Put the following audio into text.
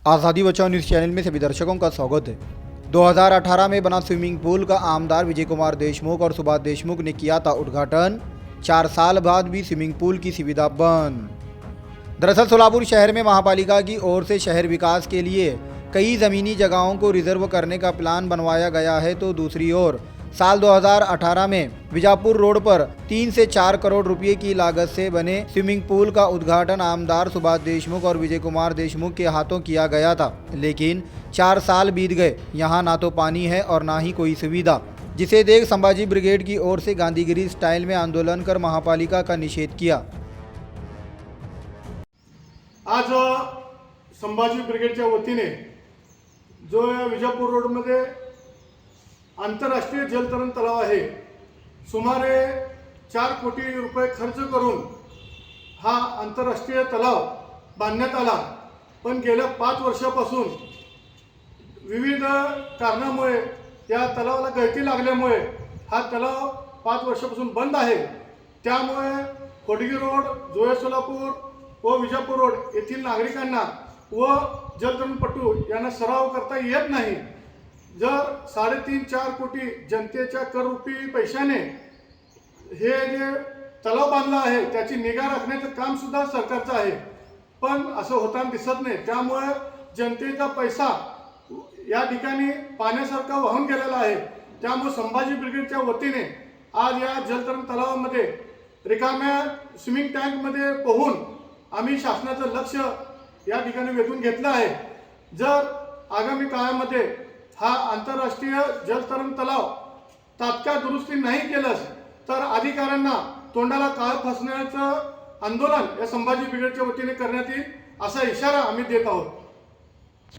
आज़ादी बचाओ news channel में सभी दर्शकों का स्वागत है। 2018 में बना स्विमिंग पूल का आमदार विजय कुमार देशमुख और सुभाष देशमुख ने किया था उद्घाटन। 4 साल बाद भी स्विमिंग पूल की सुविधा बंद। दरअसल सोलापुर शहर में महापालिका की ओर से शहर विकास के लिए कई ज़मीनी जगहों को रिजर्व करने का प्लान बनवाया गया है, तो दूसरी ओर साल 2018 में बीजापुर रोड पर 3 से 4 करोड़ रुपए की लागत से बने स्विमिंग पूल का उद्घाटन आमदार सुभाष देशमुख और विजय कुमार देशमुख के हाथों किया गया था। लेकिन 4 साल बीत गए, यहाँ ना तो पानी है और ना ही कोई सुविधा, जिसे देख संभाजी ब्रिगेड की ओर से गांधीगिरी स्टाइल में आंदोलन कर महापालिका का निषेध किया। आज संभाजी ब्रिगेडच्या वतीने जो या विजापूर रोडमध्ये आंतरराष्ट्रीय जलतरण तलाव आहे, सुमारे 4 कोटी रुपये खर्च करून हा आंतरराष्ट्रीय तलाव बांधण्यात आला। पण गेल्या 5 वर्षापासून विविध कारणामुळे या तलावाला गळती लागल्यामुळे हा तलाव 5 वर्षापासून बंद आहे। त्यामुळे खोडगी रोड, जोया सोलापूर व विजापूर रोड येथील नागरिकांना व जलतरणपटू यांना सराव करता येत नाही। जर 3.5-4 कोटी जनतेच्या कररूपी पैशाने हे जे तलाव बांधला आहे त्याची निगा राखण्याचं काम सुद्धा सरकारचं आहे, पण असं होताना दिसत नाही। त्यामुळे जनतेचा पैसा या ठिकाणी पाण्यासारखा वाहून गेलेला आहे। त्यामुळे संभाजी ब्रिगेडच्या वतीने आज या जलतरण तलावामध्ये रिकाम्या स्विमिंग टँकमध्ये पोहून आम्ही शासनाचं लक्ष या ठिकाणी वेधून घेतलं आहे। जर आगामी काळामध्ये हा आंतरराष्ट्रीय जलतरण तलाव तात्काळ दुरुस्ती नाही केलंस तर अधिकाऱ्यांना तोंडाला काळ फासण्याचं आंदोलन या संभाजी ब्रिगेडच्या वतीने करण्यात येईल, असा इशारा आम्ही देत आहोत।